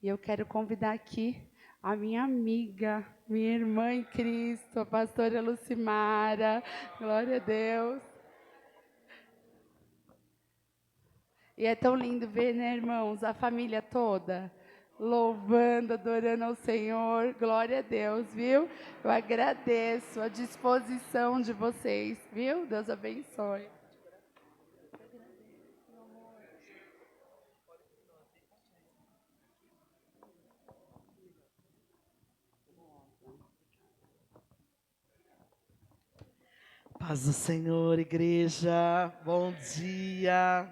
E eu quero convidar aqui a minha amiga, minha irmã em Cristo, a pastora Lucimara. Glória a Deus. E é tão lindo ver, né, irmãos, a família toda louvando, adorando ao Senhor. Glória a Deus, viu? Eu agradeço a disposição de vocês, viu? Deus abençoe. Paz do Senhor, igreja, bom dia.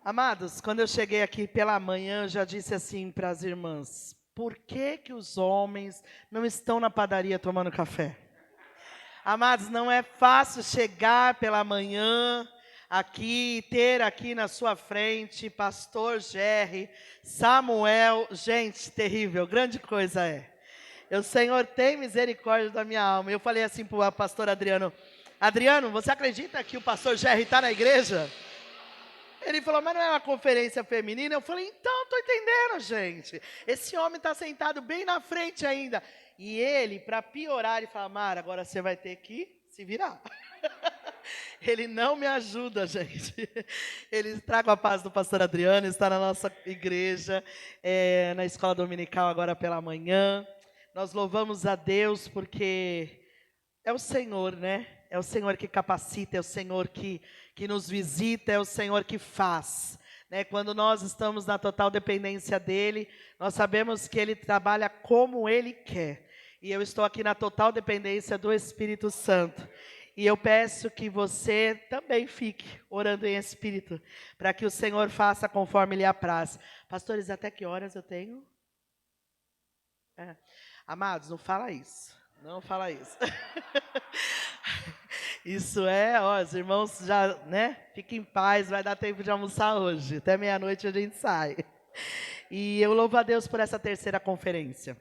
Amados, quando eu cheguei aqui pela manhã, eu já disse assim para as irmãs: por que que os homens não estão na padaria tomando café? Amados, não é fácil chegar pela manhã aqui, ter aqui na sua frente pastor Jerry, Samuel, gente, terrível, grande coisa é. O Senhor tem misericórdia da minha alma. Eu falei assim para o pastor Adriano: Adriano, você acredita que o pastor Jerry está na igreja? Ele falou, mas não é uma conferência feminina? Eu falei, então, estou entendendo, gente. Esse homem está sentado bem na frente ainda. E ele, para piorar, ele fala, Mara, agora você vai ter que se virar. Ele não me ajuda, gente. Ele traga a paz do pastor Adriano, está na nossa igreja, na escola dominical agora pela manhã. Nós louvamos a Deus porque é o Senhor, né? É o Senhor que capacita, é o Senhor que nos visita, é o Senhor que faz. Né? Quando nós estamos na total dependência dEle, nós sabemos que Ele trabalha como Ele quer. E eu estou aqui na total dependência do Espírito Santo. E eu peço que você também fique orando em espírito, para que o Senhor faça conforme lhe apraz. Pastores, até que horas eu tenho? Amados, não fala isso. Não fala isso. Isso os irmãos já, né? Fiquem em paz, vai dar tempo de almoçar hoje. Até meia-noite a gente sai. E eu louvo a Deus por essa terceira conferência.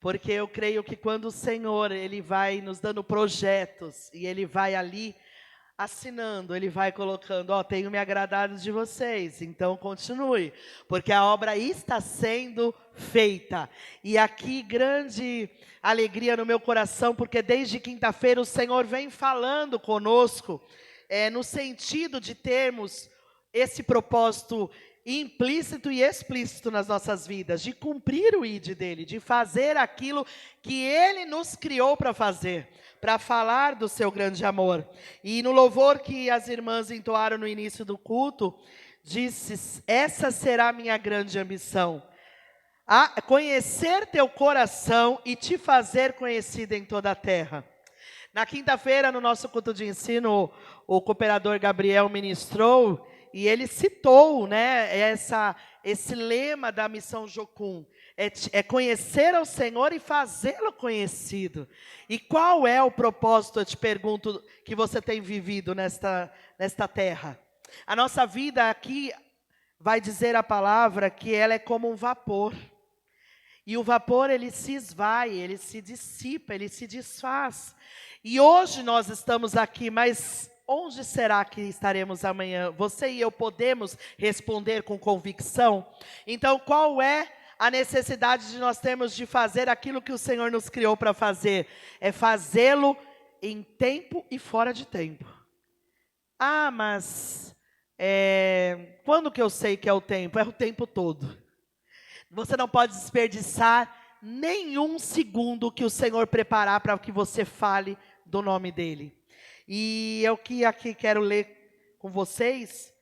Porque eu creio que quando o Senhor, Ele vai nos dando projetos, e Ele vai ali assinando, Ele vai colocando, tenho me agradado de vocês, então continue, porque a obra está sendo feita. E aqui grande alegria no meu coração, porque desde quinta-feira o Senhor vem falando conosco, no sentido de termos esse propósito implícito e explícito nas nossas vidas, de cumprir o ID dele, de fazer aquilo que ele nos criou para fazer, para falar do seu grande amor. E no louvor que as irmãs entoaram no início do culto, disse, essa será a minha grande ambição, conhecer teu coração e te fazer conhecido em toda a terra. Na quinta-feira, no nosso culto de ensino, o cooperador Gabriel ministrou, e ele citou, né, esse lema da missão Jocum, é conhecer ao Senhor e fazê-lo conhecido. E qual é o propósito, eu te pergunto, que você tem vivido nesta terra? A nossa vida aqui, vai dizer a palavra, que ela é como um vapor. E o vapor, ele se esvai, ele se dissipa, ele se desfaz. E hoje nós estamos aqui, mas onde será que estaremos amanhã? Você e eu podemos responder com convicção? Então, qual é a necessidade de nós termos de fazer aquilo que o Senhor nos criou para fazer? É fazê-lo em tempo e fora de tempo. Mas quando que eu sei que é o tempo? É o tempo todo. Você não pode desperdiçar nenhum segundo que o Senhor preparar para que você fale do nome dEle. E eu que aqui quero ler com vocês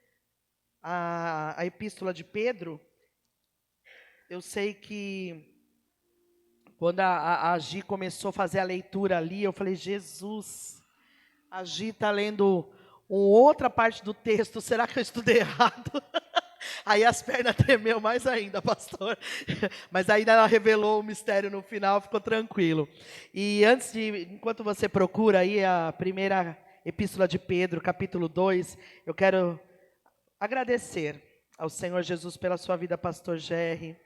a epístola de Pedro. Eu sei que quando a Gi começou a fazer a leitura ali, eu falei, Jesus, a Gi está lendo outra parte do texto, será que eu estudei errado? Aí as pernas tremeu mais ainda, pastor. Mas ainda ela revelou o mistério no final, ficou tranquilo. E enquanto você procura aí a primeira epístola de Pedro, capítulo 2, eu quero agradecer ao Senhor Jesus pela sua vida, pastor Jerry,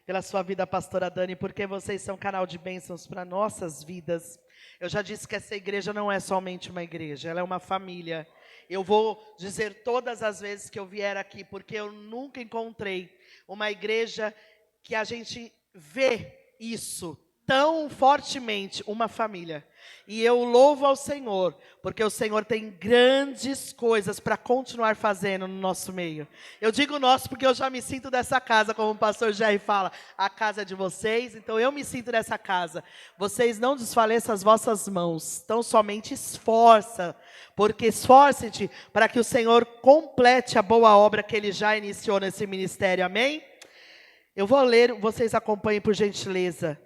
pela sua vida, pastora Dani, porque vocês são canal de bênçãos para nossas vidas. Eu já disse que essa igreja não é somente uma igreja, ela é uma família. Eu vou dizer todas as vezes que eu vier aqui, porque eu nunca encontrei uma igreja que a gente vê isso tão fortemente, uma família. E eu louvo ao Senhor, porque o Senhor tem grandes coisas para continuar fazendo no nosso meio. Eu digo nosso porque eu já me sinto dessa casa, como o pastor Jerry fala, a casa é de vocês, então eu me sinto dessa casa. Vocês não desfaleçam as vossas mãos, tão somente esforça, porque esforce-te para que o Senhor complete a boa obra que Ele já iniciou nesse ministério, amém? Eu vou ler, vocês acompanhem por gentileza.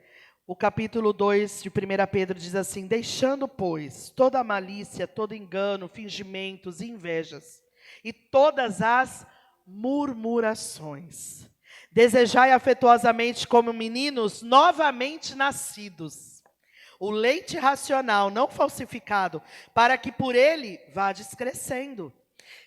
O capítulo 2 de 1 Pedro diz assim: deixando, pois, toda a malícia, todo engano, fingimentos e invejas, e todas as murmurações, desejai afetuosamente como meninos novamente nascidos, o leite racional, não falsificado, para que por ele vades crescendo.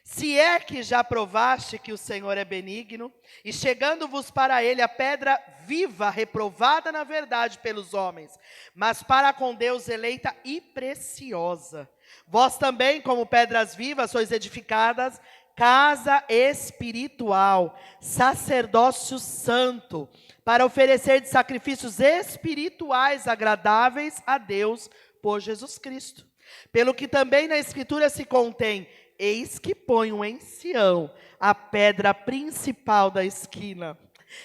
Se é que já provaste que o Senhor é benigno, e chegando-vos para ele a pedra viva, reprovada na verdade pelos homens, mas para com Deus eleita e preciosa. Vós também, como pedras vivas, sois edificadas, casa espiritual, sacerdócio santo, para oferecer de sacrifícios espirituais agradáveis a Deus por Jesus Cristo. Pelo que também na Escritura se contém: eis que ponho em Sião a pedra principal da esquina,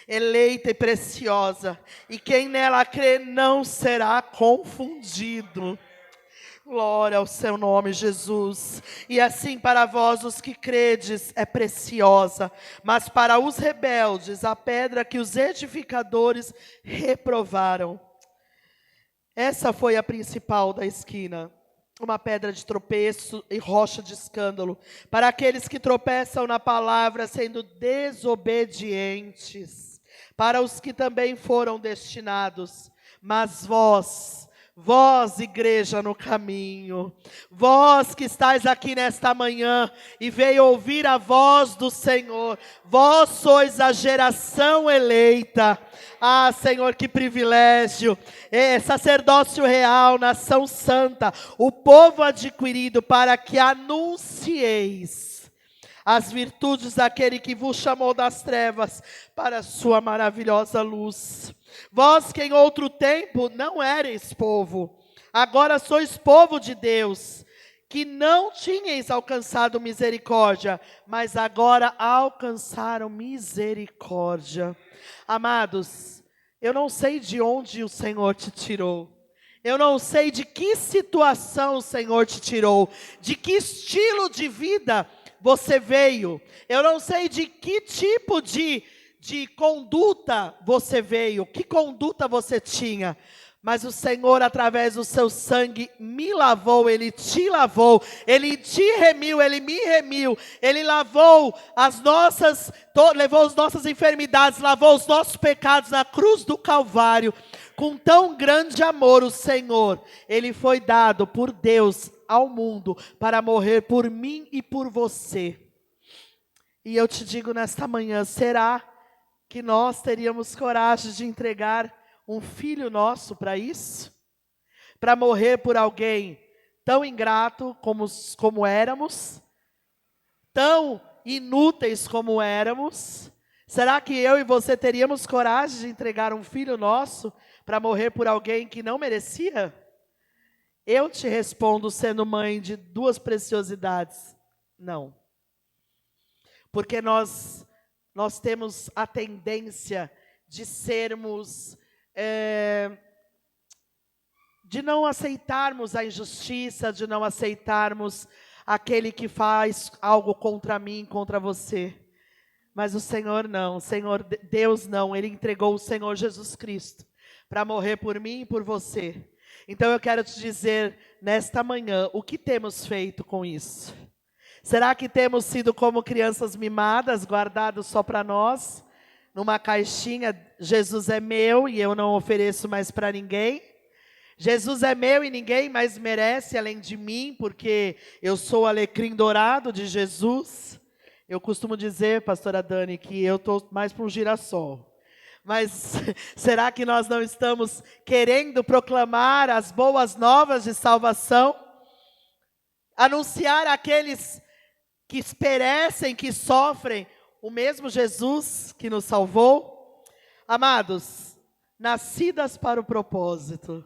eleita e preciosa, e quem nela crê não será confundido. Glória ao seu nome, Jesus. E assim para vós, os que credes, é preciosa, mas para os rebeldes, a pedra que os edificadores reprovaram. Essa foi a principal da esquina. Uma pedra de tropeço e rocha de escândalo, para aqueles que tropeçam na palavra, sendo desobedientes, para os que também foram destinados. Mas vós, igreja no caminho, vós que estáis aqui nesta manhã e veio ouvir a voz do Senhor, vós sois a geração eleita. Ah, Senhor, que privilégio, sacerdócio real, nação santa, o povo adquirido, para que anuncieis as virtudes daquele que vos chamou das trevas para a sua maravilhosa luz. Vós que em outro tempo não erais povo, agora sois povo de Deus, que não tinhais alcançado misericórdia, mas agora alcançaram misericórdia. Amados, eu não sei de onde o Senhor te tirou. Eu não sei de que situação o Senhor te tirou, de que estilo de vida você veio. Eu não sei de que tipo de conduta você veio, que conduta você tinha. Mas o Senhor, através do seu sangue, me lavou, Ele te lavou, Ele te remiu, Ele me remiu, Ele lavou levou as nossas enfermidades, lavou os nossos pecados na cruz do Calvário. Com tão grande amor, o Senhor, Ele foi dado por Deus ao mundo para morrer por mim e por você. E eu te digo nesta manhã, será que nós teríamos coragem de entregar um filho nosso para isso? Para morrer por alguém tão ingrato como éramos? Tão inúteis como éramos? Será que eu e você teríamos coragem de entregar um filho nosso para morrer por alguém que não merecia? Eu te respondo, sendo mãe de duas preciosidades: não. Porque nós temos a tendência de sermos, de não aceitarmos a injustiça, de não aceitarmos aquele que faz algo contra mim, contra você. Mas o Senhor não, o Senhor, Deus não, Ele entregou o Senhor Jesus Cristo para morrer por mim e por você. Então eu quero te dizer nesta manhã, o que temos feito com isso? Será que temos sido como crianças mimadas, guardados só para nós, numa caixinha? Jesus é meu e eu não ofereço mais para ninguém. Jesus é meu e ninguém mais merece além de mim, porque eu sou o alecrim dourado de Jesus. Eu costumo dizer, pastora Dani, que eu estou mais para um girassol. Mas será que nós não estamos querendo proclamar as boas novas de salvação? Anunciar àqueles que perecem, que sofrem, o mesmo Jesus que nos salvou? Amados, nascidas para o propósito.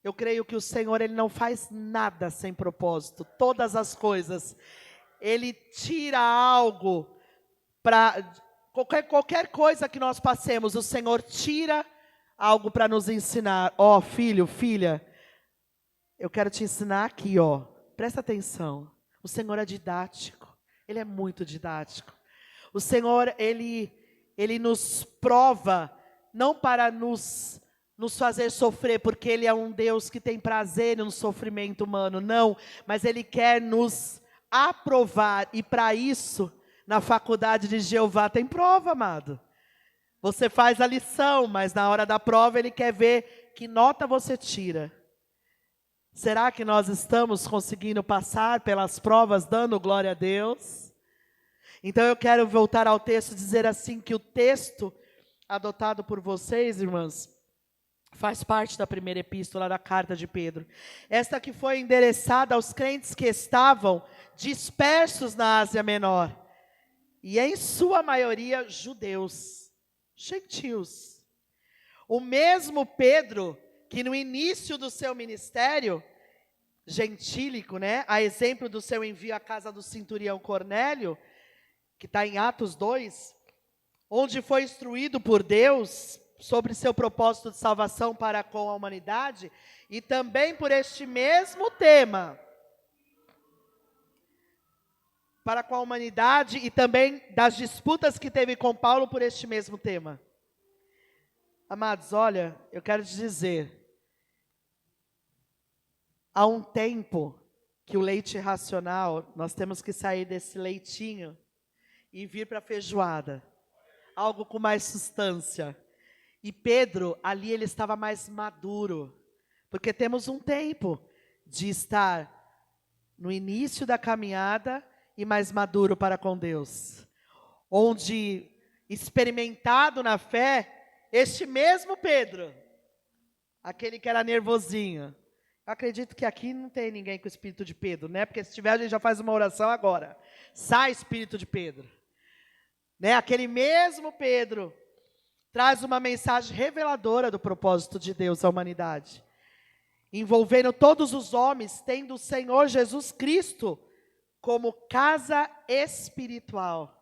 Eu creio que o Senhor, Ele não faz nada sem propósito. Todas as coisas. Ele tira algo para... Qualquer coisa que nós passemos, o Senhor tira algo para nos ensinar. Ó, filho, filha, eu quero te ensinar aqui, ó. Presta atenção. O Senhor é didático. Ele é muito didático. O Senhor, Ele nos prova, não para nos fazer sofrer, porque Ele é um Deus que tem prazer no sofrimento humano, não. Mas Ele quer nos aprovar, e para isso, na faculdade de Jeová tem prova, amado. Você faz a lição, mas na hora da prova Ele quer ver que nota você tira. Será que nós estamos conseguindo passar pelas provas, dando glória a Deus? Então eu quero voltar ao texto e dizer assim, que o texto adotado por vocês, irmãs, faz parte da primeira epístola da carta de Pedro. Esta que foi endereçada aos crentes que estavam dispersos na Ásia Menor. E em sua maioria judeus, gentios. O mesmo Pedro que no início do seu ministério gentílico, né, a exemplo do seu envio à casa do centurião Cornélio, que está em Atos 2, onde foi instruído por Deus sobre seu propósito de salvação para com a humanidade, e também por este mesmo tema, para com a humanidade, e também das disputas que teve com Paulo por este mesmo tema. Amados, olha, eu quero te dizer, há um tempo que o leite racional, nós temos que sair desse leitinho e vir para a feijoada, algo com mais substância. E Pedro, ali ele estava mais maduro, porque temos um tempo de estar no início da caminhada e mais maduro para com Deus, onde, experimentado na fé, este mesmo Pedro, aquele que era nervosinho, eu acredito que aqui não tem ninguém com o espírito de Pedro, né? Porque se tiver, a gente já faz uma oração agora. Sai espírito de Pedro, né? Aquele mesmo Pedro traz uma mensagem reveladora do propósito de Deus à humanidade, envolvendo todos os homens, tendo o Senhor Jesus Cristo como casa espiritual,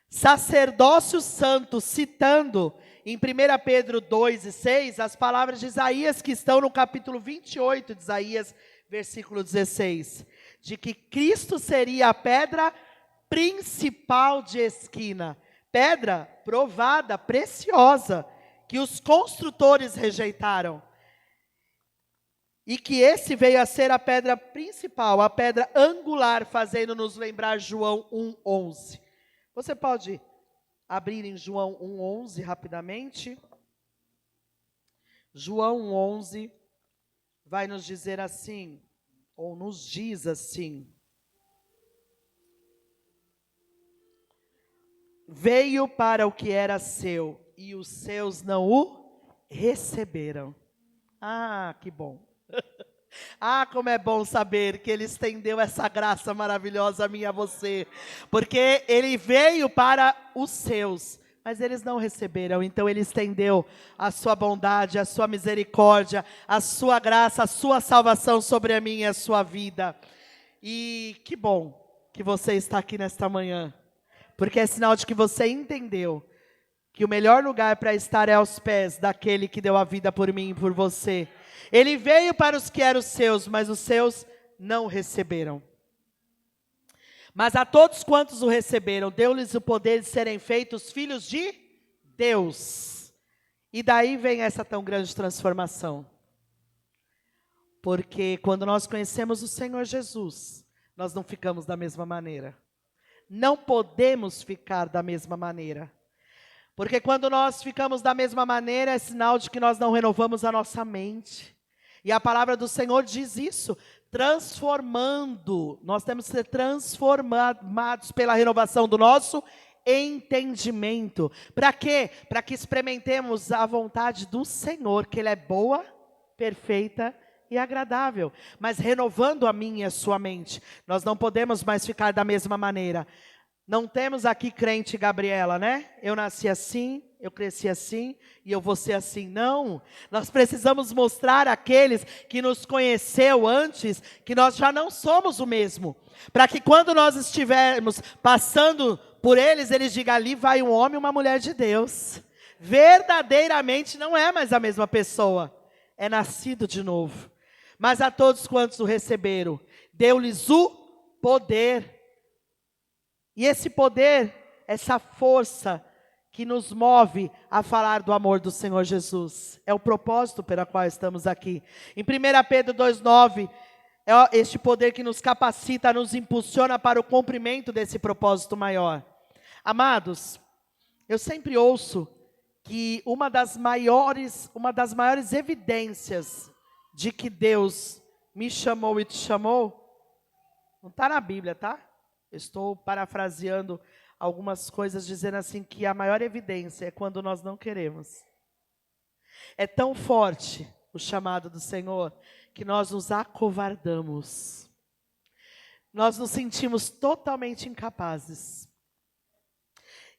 sacerdócio santo, citando em 1 Pedro 2 e 6, as palavras de Isaías que estão no capítulo 28 de Isaías, versículo 16, de que Cristo seria a pedra principal de esquina, pedra provada, preciosa, que os construtores rejeitaram. E que esse veio a ser a pedra principal, a pedra angular, fazendo-nos lembrar João 1,11. Você pode abrir em João 1,11 rapidamente? João 1,11 vai nos dizer assim, ou nos diz assim: veio para o que era seu, e os seus não o receberam. Ah, que bom. Ah, como é bom saber que Ele estendeu essa graça maravilhosa a mim e a você. Porque Ele veio para os seus, mas eles não receberam. Então Ele estendeu a sua bondade, a sua misericórdia, a sua graça, a sua salvação sobre a minha e a sua vida. E que bom que você está aqui nesta manhã, porque é sinal de que você entendeu que o melhor lugar para estar é aos pés daquele que deu a vida por mim e por você. Ele veio para os que eram seus, mas os seus não receberam. Mas a todos quantos o receberam, deu-lhes o poder de serem feitos filhos de Deus. E daí vem essa tão grande transformação. Porque quando nós conhecemos o Senhor Jesus, nós não ficamos da mesma maneira. Não podemos ficar da mesma maneira. Porque quando nós ficamos da mesma maneira, é sinal de que nós não renovamos a nossa mente. E a palavra do Senhor diz isso, transformando. Nós temos que ser transformados pela renovação do nosso entendimento. Para quê? Para que experimentemos a vontade do Senhor, que Ele é boa, perfeita e agradável. Mas renovando a minha e a sua mente, nós não podemos mais ficar da mesma maneira. Não temos aqui crente Gabriela, né? Eu nasci assim, eu cresci assim e eu vou ser assim. Não, nós precisamos mostrar àqueles que nos conheceu antes que nós já não somos o mesmo. Para que quando nós estivermos passando por eles, eles digam, ali vai um homem e uma mulher de Deus. Verdadeiramente não é mais a mesma pessoa, é nascido de novo. Mas a todos quantos o receberam, deu-lhes o poder. E esse poder, essa força que nos move a falar do amor do Senhor Jesus. É o propósito pelo qual estamos aqui. Em 1 Pedro 2,9, é este poder que nos capacita, nos impulsiona para o cumprimento desse propósito maior. Amados, eu sempre ouço que uma das maiores evidências de que Deus me chamou e te chamou, não está na Bíblia, tá? Eu estou parafraseando algumas coisas, dizendo assim que a maior evidência é quando nós não queremos. É tão forte o chamado do Senhor que nós nos acovardamos. Nós nos sentimos totalmente incapazes.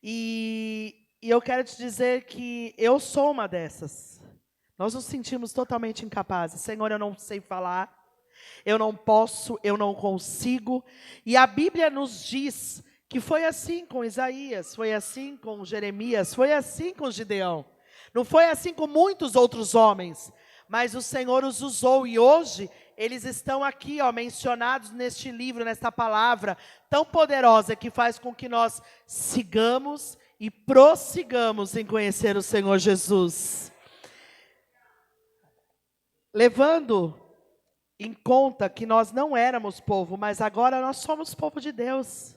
E eu quero te dizer que eu sou uma dessas. Nós nos sentimos totalmente incapazes. Senhor, eu não sei falar. Eu não posso, eu não consigo. E a Bíblia nos diz que foi assim com Isaías, foi assim com Jeremias, foi assim com Gideão. Não foi assim com muitos outros homens, mas o Senhor os usou e hoje eles estão aqui, mencionados neste livro, nesta palavra tão poderosa que faz com que nós sigamos e prossigamos em conhecer o Senhor Jesus. Levando em conta que nós não éramos povo, mas agora nós somos povo de Deus.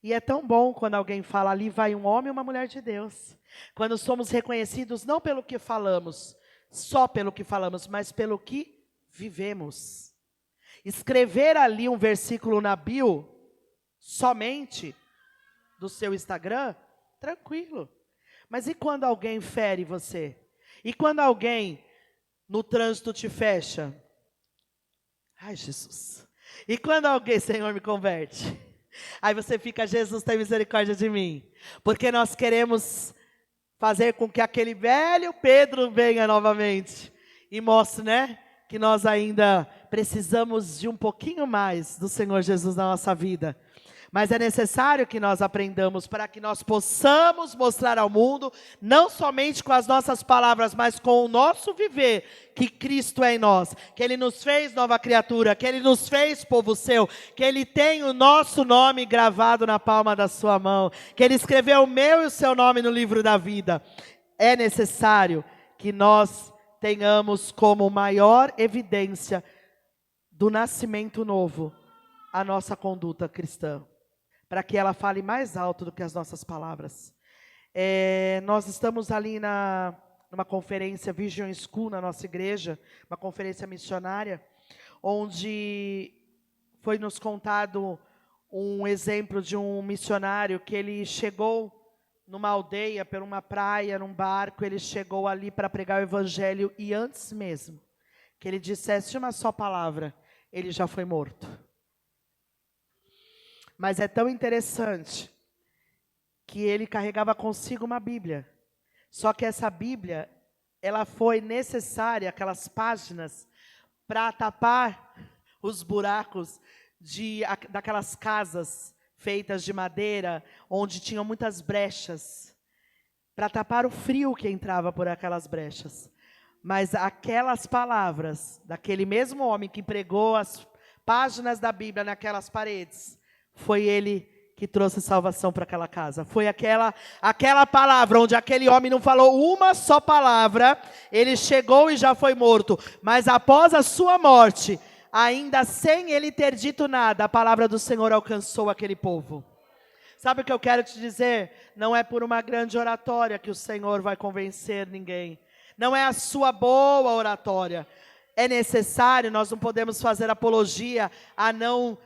E é tão bom quando alguém fala, ali vai um homem e uma mulher de Deus. Quando somos reconhecidos não pelo que falamos, só pelo que falamos, mas pelo que vivemos. Escrever ali um versículo na bio, somente do seu Instagram, tranquilo. Mas e quando alguém fere você? E quando alguém no trânsito te fecha? Ai, Jesus. E quando alguém, Senhor, me converte? Aí você fica, Jesus, tem misericórdia de mim. Porque nós queremos fazer com que aquele velho Pedro venha novamente. E mostre, né, que nós ainda precisamos de um pouquinho mais do Senhor Jesus na nossa vida. Mas é necessário que nós aprendamos para que nós possamos mostrar ao mundo, não somente com as nossas palavras, mas com o nosso viver, que Cristo é em nós, que Ele nos fez nova criatura, que Ele nos fez povo seu, que Ele tem o nosso nome gravado na palma da sua mão, que Ele escreveu o meu e o seu nome no livro da vida. É necessário que nós tenhamos como maior evidência do nascimento novo a nossa conduta cristã, para que ela fale mais alto do que as nossas palavras. Nós estamos ali numa conferência Vision School na nossa igreja, uma conferência missionária, onde foi nos contado um exemplo de um missionário que ele chegou numa aldeia, por uma praia, num barco, ele chegou ali para pregar o evangelho e antes mesmo que ele dissesse uma só palavra, ele já foi morto. Mas é tão interessante que ele carregava consigo uma Bíblia. Só que essa Bíblia, ela foi necessária, aquelas páginas, para tapar os buracos daquelas casas feitas de madeira, onde tinham muitas brechas, para tapar o frio que entrava por aquelas brechas. Mas aquelas palavras daquele mesmo homem que pregou as páginas da Bíblia naquelas paredes, foi ele que trouxe salvação para aquela casa. Foi aquela palavra, onde aquele homem não falou uma só palavra, ele chegou e já foi morto. Mas após a sua morte, ainda sem ele ter dito nada, a palavra do Senhor alcançou aquele povo. Sabe o que eu quero te dizer? Não é por uma grande oratória que o Senhor vai convencer ninguém. Não é a sua boa oratória. É necessário, nós não podemos fazer apologia a não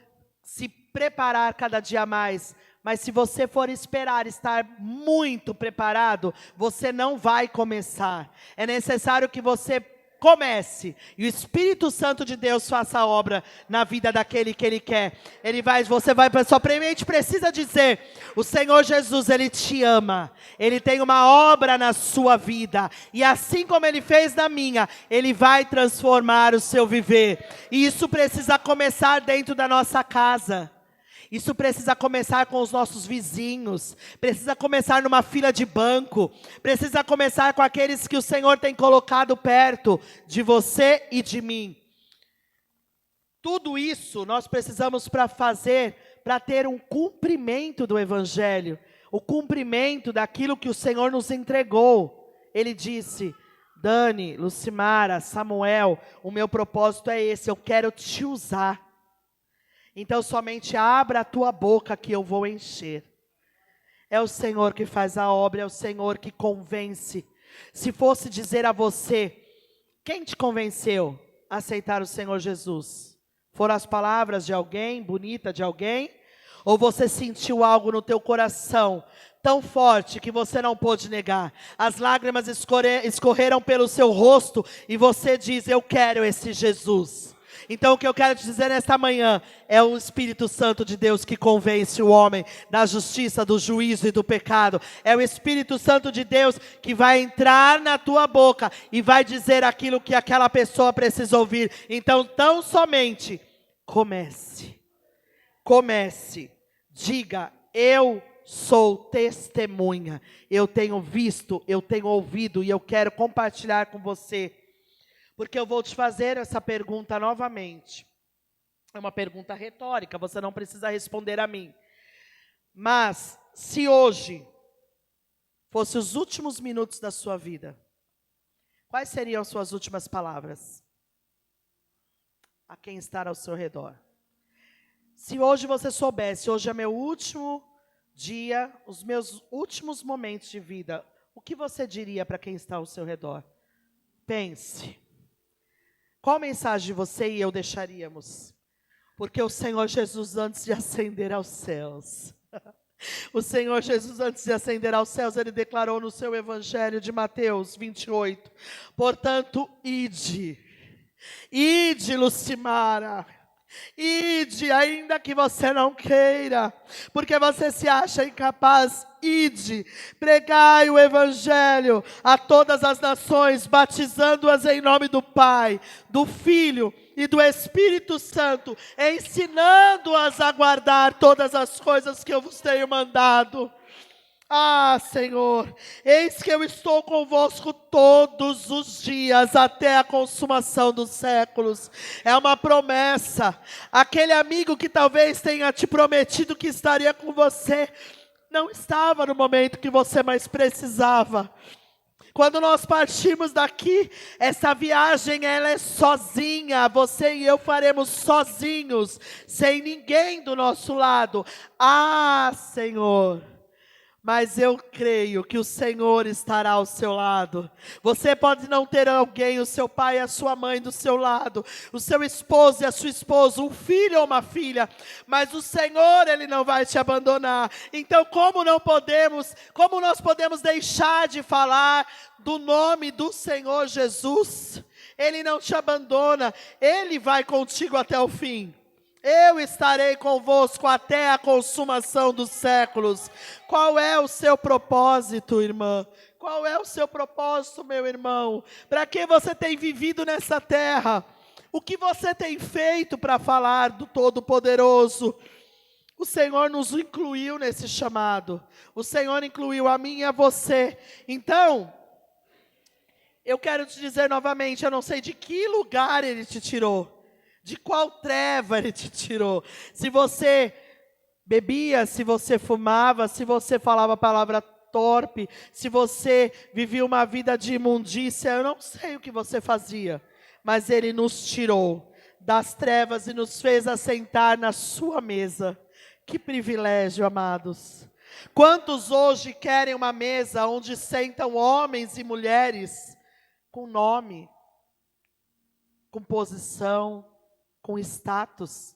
se preparar cada dia mais, mas se você for esperar estar muito preparado, você não vai começar. É necessário que você Comece, e o Espírito Santo de Deus faça a obra na vida daquele que Ele quer. Você vai, só primeiramente precisa dizer, o Senhor Jesus, Ele te ama, Ele tem uma obra na sua vida, e assim como Ele fez na minha, Ele vai transformar o seu viver, e isso precisa começar dentro da nossa casa. Isso precisa começar com os nossos vizinhos, precisa começar numa fila de banco, precisa começar com aqueles que o Senhor tem colocado perto de você e de mim. Tudo isso nós precisamos para ter um cumprimento do Evangelho, o cumprimento daquilo que o Senhor nos entregou. Ele disse, Dani, Lucimara, Samuel, o meu propósito é esse, eu quero te usar. Então somente abra a tua boca que eu vou encher. É o Senhor que faz a obra, é o Senhor que convence. Se fosse dizer a você, quem te convenceu a aceitar o Senhor Jesus? Foram as palavras de alguém, bonita de alguém? Ou você sentiu algo no teu coração tão forte que você não pôde negar? As lágrimas escorreram pelo seu rosto e você diz, eu quero esse Jesus. Então o que eu quero te dizer nesta manhã é o Espírito Santo de Deus que convence o homem da justiça, do juízo e do pecado. É o Espírito Santo de Deus que vai entrar na tua boca e vai dizer aquilo que aquela pessoa precisa ouvir. Então tão somente comece, diga, eu sou testemunha, eu tenho visto, eu tenho ouvido e eu quero compartilhar com você. Porque eu vou te fazer essa pergunta novamente. É uma pergunta retórica, você não precisa responder a mim. Mas, se hoje fosse os últimos minutos da sua vida, quais seriam as suas últimas palavras? A quem está ao seu redor. Se hoje você soubesse, hoje é meu último dia, os meus últimos momentos de vida, o que você diria para quem está ao seu redor? Pense. Qual mensagem você e eu deixaríamos? Porque o Senhor Jesus, antes de ascender aos céus, o Senhor Jesus, antes de ascender aos céus, Ele declarou no seu Evangelho de Mateus 28, portanto, ide, Lucimara, ide, ainda que você não queira, porque você se acha incapaz, ide, pregai o Evangelho a todas as nações, batizando-as em nome do Pai, do Filho e do Espírito Santo, ensinando-as a guardar todas as coisas que eu vos tenho mandado. Ah, Senhor, eis que eu estou convosco todos os dias, até a consumação dos séculos. É uma promessa. Aquele amigo que talvez tenha te prometido que estaria com você, não estava no momento que você mais precisava. Quando nós partimos daqui, essa viagem ela é sozinha, você e eu faremos sozinhos, sem ninguém do nosso lado. Ah, Senhor, mas eu creio que o Senhor estará ao seu lado. Você pode não ter alguém, o seu pai e a sua mãe do seu lado, o seu esposo e a sua esposa, um filho ou uma filha, mas o Senhor, Ele não vai te abandonar. Então como nós podemos deixar de falar do nome do Senhor Jesus? Ele não te abandona, Ele vai contigo até o fim. Eu estarei convosco até a consumação dos séculos. Qual é o seu propósito, irmã? Qual é o seu propósito, meu irmão? Para que você tem vivido nessa terra? O que você tem feito para falar do Todo-Poderoso? O Senhor nos incluiu nesse chamado. O Senhor incluiu a mim e a você. Então, eu quero te dizer novamente, eu não sei de que lugar Ele te tirou. De qual treva Ele te tirou? Se você bebia, se você fumava, se você falava palavra torpe, se você vivia uma vida de imundícia, eu não sei o que você fazia, mas Ele nos tirou das trevas e nos fez assentar na sua mesa. Que privilégio, amados. Quantos hoje querem uma mesa onde sentam homens e mulheres com nome, com posição, com status?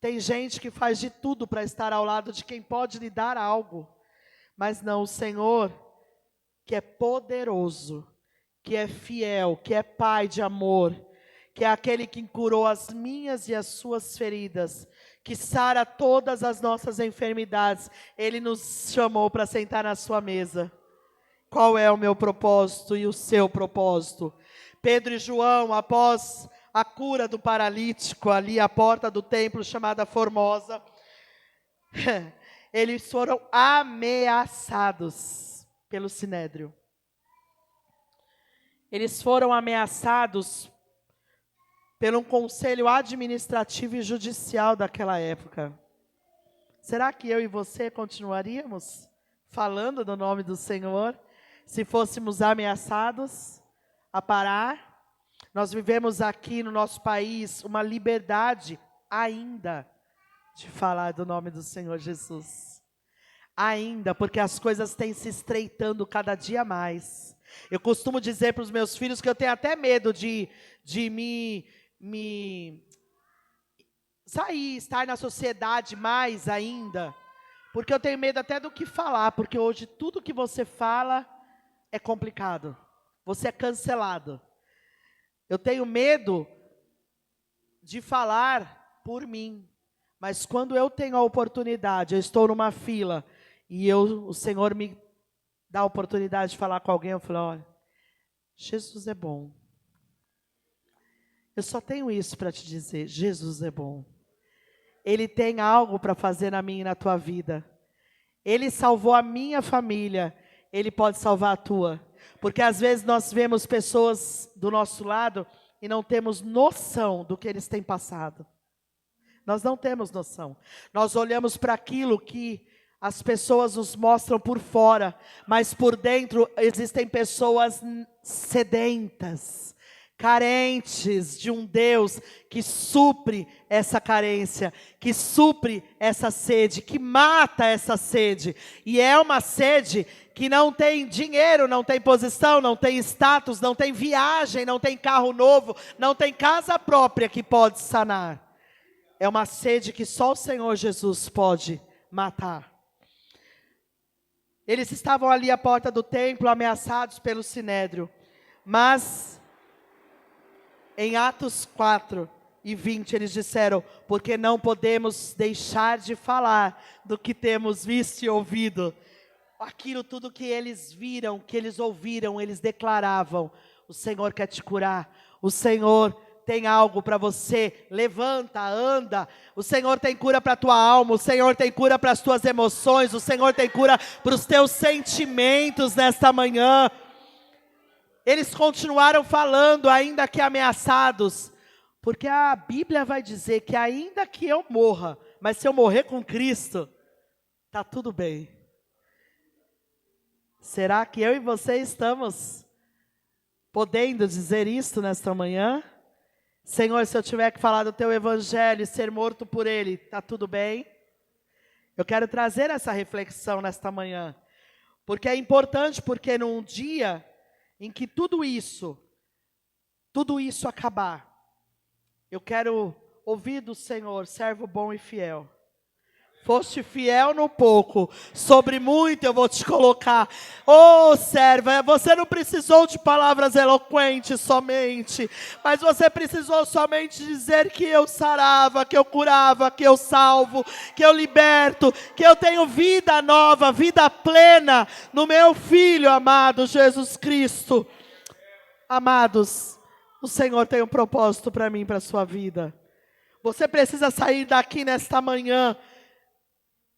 Tem gente que faz de tudo para estar ao lado de quem pode lhe dar algo, mas não, o Senhor, que é poderoso, que é fiel, que é Pai de amor, que é aquele que curou as minhas e as suas feridas, que sara todas as nossas enfermidades. Ele nos chamou para sentar na sua mesa. Qual é o meu propósito e o seu propósito? Pedro e João, após a cura do paralítico ali à porta do templo chamada Formosa, eles foram ameaçados pelo Sinédrio. Eles foram ameaçados pelo conselho administrativo e judicial daquela época. Será que eu e você continuaríamos falando do nome do Senhor se fôssemos ameaçados a parar? Nós vivemos aqui no nosso país uma liberdade ainda de falar do nome do Senhor Jesus. Ainda, porque as coisas têm se estreitando cada dia mais. Eu costumo dizer para os meus filhos que eu tenho até medo de estar na sociedade mais ainda, porque eu tenho medo até do que falar, porque hoje tudo que você fala é complicado, você é cancelado. Eu tenho medo de falar por mim, mas quando eu tenho a oportunidade, eu estou numa fila, e o Senhor me dá a oportunidade de falar com alguém, eu falo, olha, Jesus é bom. Eu só tenho isso para te dizer, Jesus é bom. Ele tem algo para fazer na minha e na tua vida. Ele salvou a minha família, Ele pode salvar a tua. Porque às vezes nós vemos pessoas do nosso lado e não temos noção do que eles têm passado. Nós não temos noção. Nós olhamos para aquilo que as pessoas nos mostram por fora, mas por dentro existem pessoas sedentas, carentes de um Deus que supre essa carência, que supre essa sede, que mata essa sede. E é uma sede que não tem dinheiro, não tem posição, não tem status, não tem viagem, não tem carro novo, não tem casa própria que pode sanar. É uma sede que só o Senhor Jesus pode matar. Eles estavam ali à porta do templo, ameaçados pelo Sinédrio. Mas, em Atos 4:20, eles disseram, porque não podemos deixar de falar do que temos visto e ouvido. Aquilo tudo que eles viram, que eles ouviram, eles declaravam, o Senhor quer te curar, o Senhor tem algo para você, levanta, anda, o Senhor tem cura para a tua alma, o Senhor tem cura para as tuas emoções, o Senhor tem cura para os teus sentimentos nesta manhã. Eles continuaram falando, ainda que ameaçados, porque a Bíblia vai dizer que ainda que eu morra, mas se eu morrer com Cristo, está tudo bem. Será que eu e você estamos podendo dizer isso nesta manhã? Senhor, se eu tiver que falar do teu evangelho e ser morto por ele, está tudo bem? Eu quero trazer essa reflexão nesta manhã, porque é importante, porque num dia em que tudo isso acabar, eu quero ouvir do Senhor, servo bom e fiel. Foste fiel no pouco, sobre muito eu vou te colocar. Oh, serva, você não precisou de palavras eloquentes somente, mas você precisou somente dizer que eu sarava, que eu curava, que eu salvo, que eu liberto, que eu tenho vida nova, vida plena no meu Filho amado Jesus Cristo. Amados, o Senhor tem um propósito para mim, para a sua vida. Você precisa sair daqui nesta manhã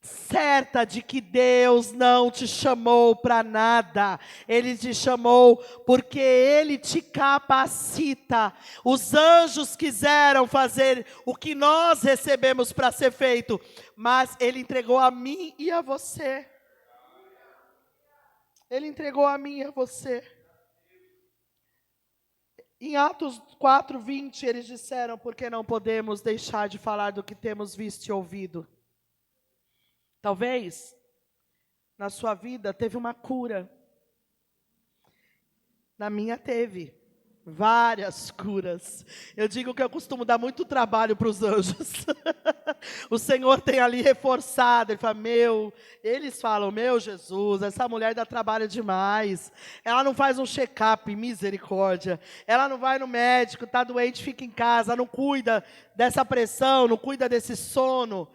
certa de que Deus não te chamou para nada. Ele te chamou porque Ele te capacita. Os anjos quiseram fazer o que nós recebemos para ser feito, mas Ele entregou a mim e a você. Ele entregou a mim e a você. Em Atos 4:20 eles disseram, porque não podemos deixar de falar do que temos visto e ouvido. Talvez, na sua vida, teve uma cura. Na minha teve várias curas. Eu digo que eu costumo dar muito trabalho para os anjos. O Senhor tem ali reforçado. Ele fala, eles falam, meu Jesus, essa mulher dá trabalho demais. Ela não faz um check-up, misericórdia. Ela não vai no médico, está doente, fica em casa, não cuida dessa pressão, não cuida desse sono.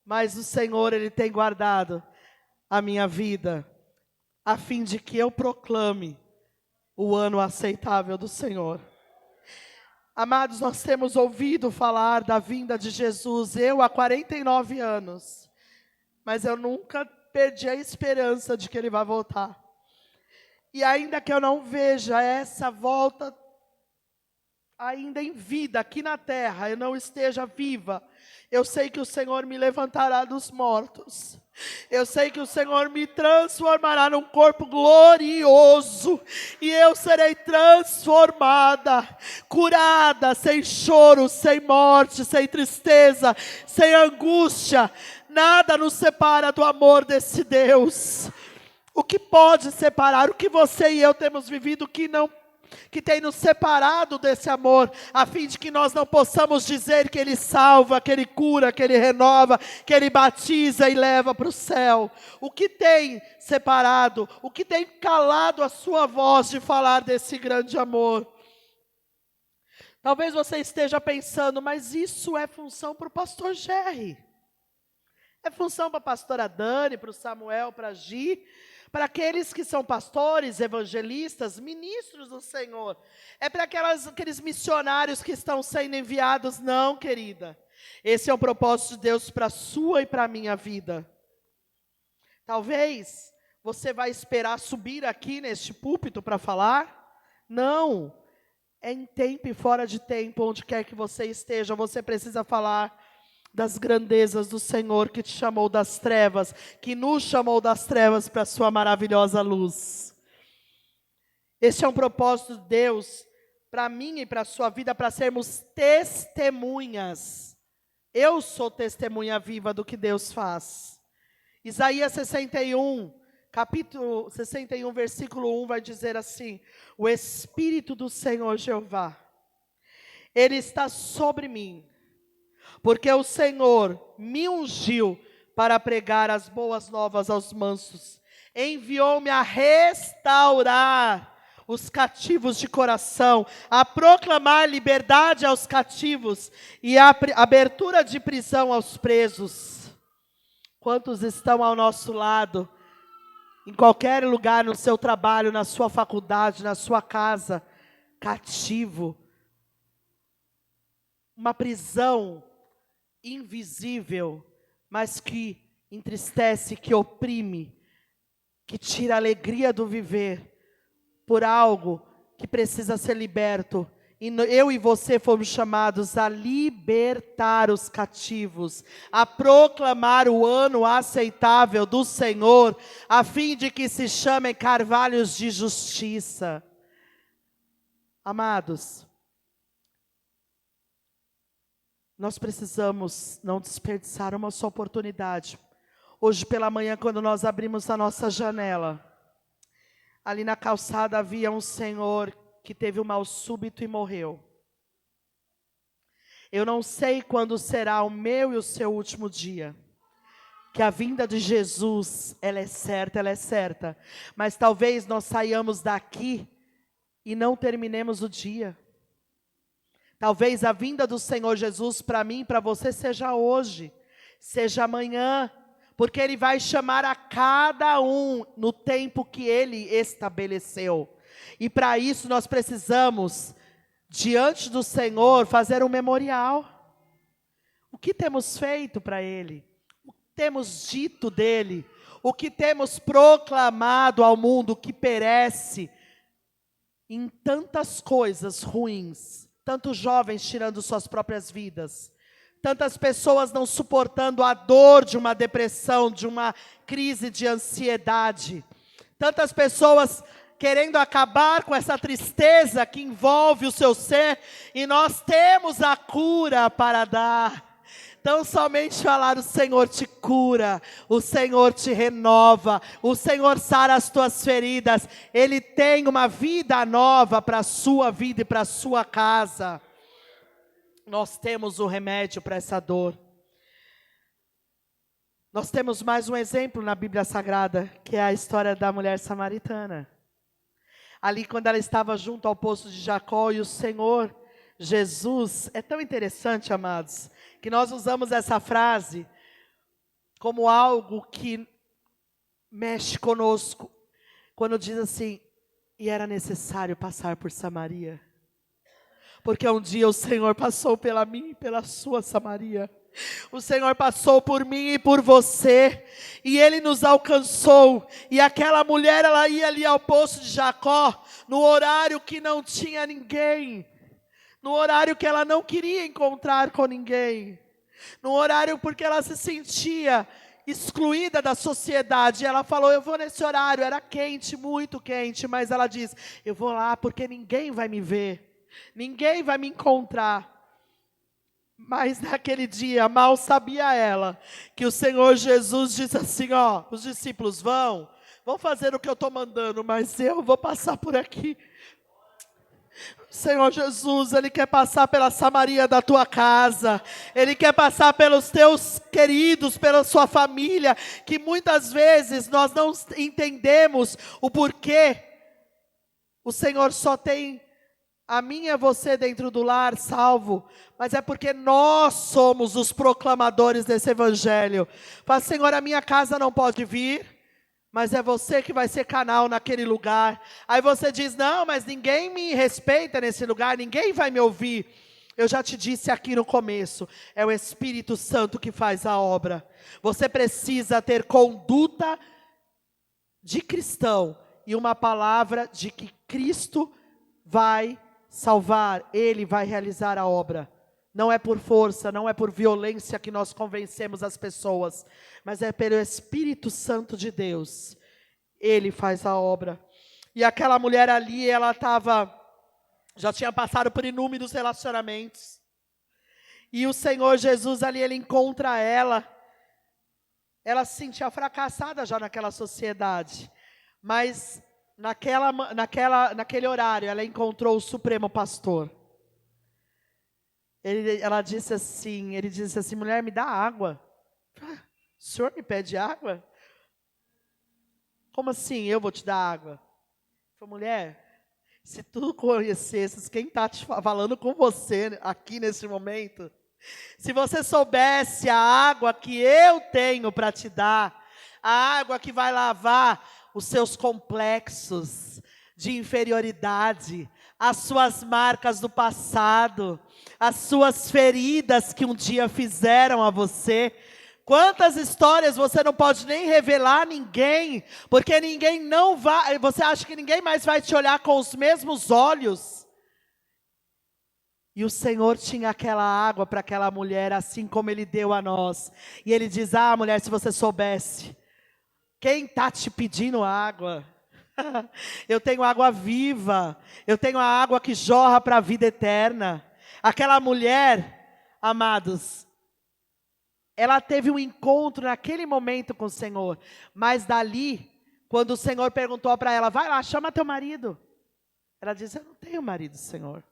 Mas o Senhor, Ele tem guardado a minha vida, a fim de que eu proclame o ano aceitável do Senhor. Amados, nós temos ouvido falar da vinda de Jesus, eu há 49 anos, mas eu nunca perdi a esperança de que Ele vai voltar. E ainda que eu não veja essa volta ainda em vida aqui na terra, eu não esteja viva, eu sei que o Senhor me levantará dos mortos. Eu sei que o Senhor me transformará num corpo glorioso. E eu serei transformada, curada, sem choro, sem morte, sem tristeza, sem angústia. Nada nos separa do amor desse Deus. O que pode separar? O que você e eu temos vivido que tem nos separado desse amor, a fim de que nós não possamos dizer que Ele salva, que Ele cura, que Ele renova, que Ele batiza e leva para o céu. O que tem separado, o que tem calado a sua voz de falar desse grande amor? Talvez você esteja pensando, mas isso é função para o pastor Jerry. É função para a pastora Dani, para o Samuel, para a Gi, para aqueles que são pastores, evangelistas, ministros do Senhor. É para aqueles missionários que estão sendo enviados. Não, querida. Esse é o propósito de Deus para a sua e para a minha vida. Talvez você vai esperar subir aqui neste púlpito para falar. Não. É em tempo e fora de tempo, onde quer que você esteja, você precisa falar das grandezas do Senhor que te chamou das trevas, que nos chamou das trevas para a sua maravilhosa luz. Este é um propósito de Deus para mim e para a sua vida, para sermos testemunhas. Eu sou testemunha viva do que Deus faz. Isaías 61, capítulo 61, versículo 1 vai dizer assim: o Espírito do Senhor Jeová, Ele está sobre mim, porque o Senhor me ungiu para pregar as boas novas aos mansos. Enviou-me a restaurar os cativos de coração, a proclamar liberdade aos cativos e a abertura de prisão aos presos. Quantos estão ao nosso lado, em qualquer lugar, no seu trabalho, na sua faculdade, na sua casa, cativo? Uma prisão invisível, mas que entristece, que oprime, que tira a alegria do viver, por algo que precisa ser liberto. E eu e você fomos chamados a libertar os cativos, a proclamar o ano aceitável do Senhor, a fim de que se chamem carvalhos de justiça. Amados, nós precisamos não desperdiçar uma só oportunidade. Hoje pela manhã, quando nós abrimos a nossa janela, ali na calçada havia um senhor que teve um mal súbito e morreu. Eu não sei quando será o meu e o seu último dia. Que a vinda de Jesus, ela é certa. Mas talvez nós saiamos daqui e não terminemos o dia. Talvez a vinda do Senhor Jesus para mim e para você seja hoje, seja amanhã, porque Ele vai chamar a cada um no tempo que Ele estabeleceu. E para isso nós precisamos, diante do Senhor, fazer um memorial. O que temos feito para Ele? O que temos dito dEle? O que temos proclamado ao mundo que perece em tantas coisas ruins? Tantos jovens tirando suas próprias vidas, tantas pessoas não suportando a dor de uma depressão, de uma crise de ansiedade, tantas pessoas querendo acabar com essa tristeza que envolve o seu ser, e nós temos a cura para dar. Então somente falar: o Senhor te cura, o Senhor te renova, o Senhor sara as tuas feridas. Ele tem uma vida nova para a sua vida e para a sua casa. Nós temos o remédio para essa dor. Nós temos mais um exemplo na Bíblia Sagrada, que é a história da mulher samaritana. Ali, quando ela estava junto ao poço de Jacó, e o Senhor Jesus, é tão interessante, amados, que nós usamos essa frase como algo que mexe conosco, quando diz assim, e era necessário passar por Samaria. Porque um dia o Senhor passou pela minha e pela sua Samaria. O Senhor passou por mim e por você, e Ele nos alcançou, e aquela mulher, ela ia ali ao poço de Jacó, no horário que não tinha ninguém, no horário que ela não queria encontrar com ninguém, no horário porque ela se sentia excluída da sociedade. Ela falou, eu vou nesse horário, era quente, muito quente, mas ela diz, eu vou lá porque ninguém vai me ver, ninguém vai me encontrar. Mas naquele dia, mal sabia ela, que o Senhor Jesus disse assim, ó, os discípulos vão fazer o que eu estou mandando, mas eu vou passar por aqui. O Senhor Jesus, Ele quer passar pela Samaria da tua casa, Ele quer passar pelos teus queridos, pela sua família, que muitas vezes nós não entendemos o porquê. O Senhor só tem a mim e a você dentro do lar salvo, mas é porque nós somos os proclamadores desse evangelho. Fala, Senhor, a minha casa não pode vir, mas é você que vai ser canal naquele lugar. Aí você diz, não, mas ninguém me respeita nesse lugar, ninguém vai me ouvir. Eu já te disse aqui no começo, é o Espírito Santo que faz a obra. Você precisa ter conduta de cristão e uma palavra de que Cristo vai salvar, Ele vai realizar a obra. Não é por força, não é por violência que nós convencemos as pessoas, mas é pelo Espírito Santo de Deus. Ele faz a obra. E aquela mulher ali, ela já tinha passado por inúmeros relacionamentos. E o Senhor Jesus ali, Ele encontra ela. Ela se sentia fracassada já naquela sociedade. Mas naquele horário, ela encontrou o Supremo Pastor. Ele disse assim, mulher, me dá água. O senhor me pede água? Como assim, eu vou te dar água? Falei, mulher, se tu conhecesses quem está te falando com você aqui nesse momento, se você soubesse a água que eu tenho para te dar, a água que vai lavar os seus complexos de inferioridade, as suas marcas do passado, as suas feridas que um dia fizeram a você. Quantas histórias você não pode nem revelar a ninguém, porque ninguém não vai, você acha que ninguém mais vai te olhar com os mesmos olhos. E o Senhor tinha aquela água para aquela mulher, assim como Ele deu a nós. E Ele diz, mulher, se você soubesse, quem está te pedindo água? Eu tenho água viva, eu tenho a água que jorra para a vida eterna. Aquela mulher, amados, ela teve um encontro naquele momento com o Senhor, mas dali, quando o Senhor perguntou para ela, vai lá, chama teu marido. Ela disse, eu não tenho marido, Senhor.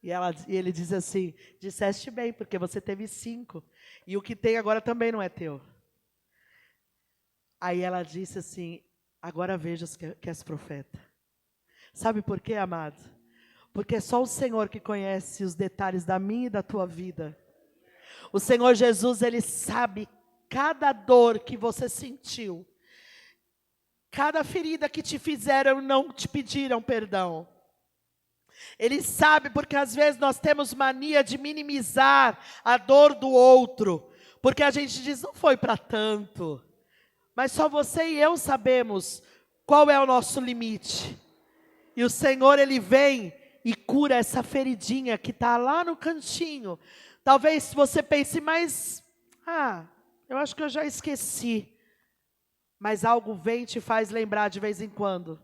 E ele diz assim, disseste bem, porque você teve 5, e o que tem agora também não é teu. Aí ela disse assim, agora vejas que és profeta. Sabe por quê, amado? Porque é só o Senhor que conhece os detalhes da minha e da tua vida. O Senhor Jesus, Ele sabe cada dor que você sentiu. Cada ferida que te fizeram e não te pediram perdão. Ele sabe, porque às vezes nós temos mania de minimizar a dor do outro. Porque a gente diz, não foi para tanto. Mas só você e eu sabemos qual é o nosso limite. E o Senhor, Ele vem e cura essa feridinha que está lá no cantinho. Talvez você pense, mas, eu acho que eu já esqueci. Mas algo vem e te faz lembrar de vez em quando.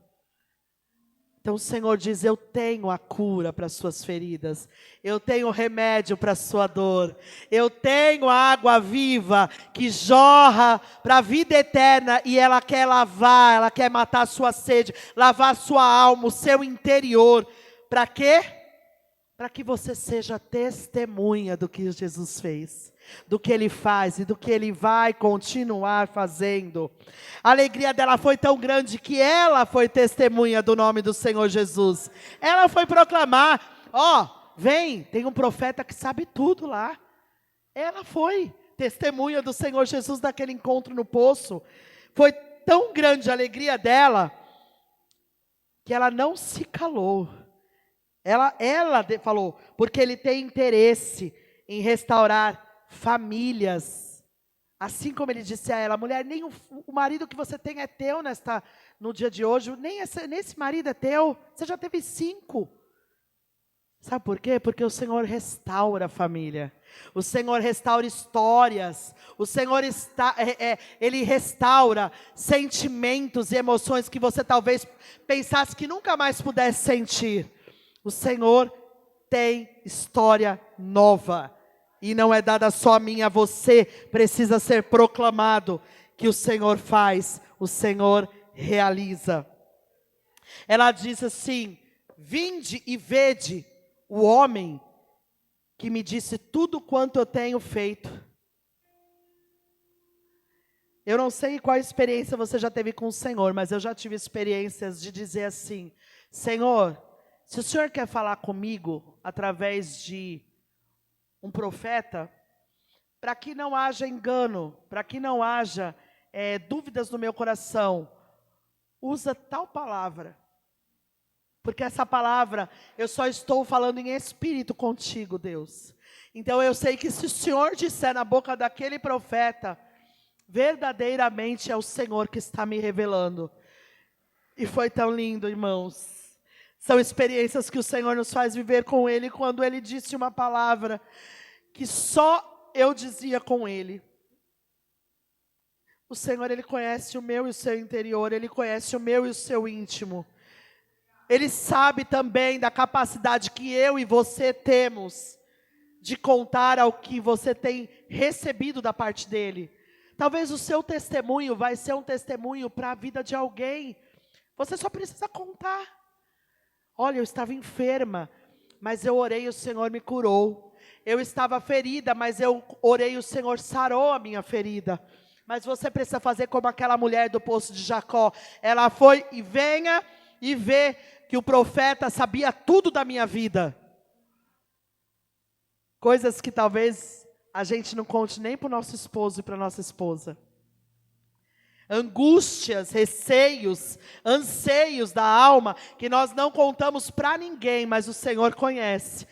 Então o Senhor diz, eu tenho a cura para as suas feridas, eu tenho remédio para a sua dor, eu tenho a água viva que jorra para a vida eterna e ela quer lavar, ela quer matar a sua sede, lavar a sua alma, o seu interior. Para quê? para que você seja testemunha do que Jesus fez, do que Ele faz e do que Ele vai continuar fazendo. A alegria dela foi tão grande que ela foi testemunha do nome do Senhor Jesus. Ela foi proclamar, vem, tem um profeta que sabe tudo lá. Ela foi testemunha do Senhor Jesus naquele encontro no poço. Foi tão grande a alegria dela, que ela não se calou. Ela falou, porque Ele tem interesse em restaurar famílias. Assim como Ele disse a ela, mulher, nem o marido que você tem é teu no dia de hoje, nem esse marido é teu, você já teve 5. Sabe por quê? Porque o Senhor restaura a família. O Senhor restaura histórias. O Senhor Ele restaura sentimentos e emoções que você talvez pensasse que nunca mais pudesse sentir. O Senhor tem história nova. E não é dada só a mim, a você. Precisa ser proclamado que o Senhor faz, o Senhor realiza. Ela diz assim, vinde e vede o homem que me disse tudo quanto eu tenho feito. Eu não sei qual experiência você já teve com o Senhor, mas eu já tive experiências de dizer assim, Senhor, se o Senhor quer falar comigo através de um profeta, para que não haja engano, para que não haja dúvidas no meu coração, usa tal palavra. Porque essa palavra, eu só estou falando em espírito contigo, Deus. Então eu sei que se o Senhor disser na boca daquele profeta, verdadeiramente é o Senhor que está me revelando. E foi tão lindo, irmãos. São experiências que o Senhor nos faz viver com Ele, quando Ele disse uma palavra que só eu dizia com Ele. O Senhor, Ele conhece o meu e o seu interior, Ele conhece o meu e o seu íntimo. Ele sabe também da capacidade que eu e você temos de contar ao que você tem recebido da parte dele. Talvez o seu testemunho vai ser um testemunho para a vida de alguém. Você só precisa contar. Olha, eu estava enferma, mas eu orei e o Senhor me curou. Eu estava ferida, mas eu orei e o Senhor sarou a minha ferida. Mas você precisa fazer como aquela mulher do poço de Jacó. Ela foi e venha e vê que o profeta sabia tudo da minha vida. Coisas que talvez a gente não conte nem para o nosso esposo e para a nossa esposa. Angústias, receios, anseios da alma, que nós não contamos para ninguém, mas o Senhor conhece.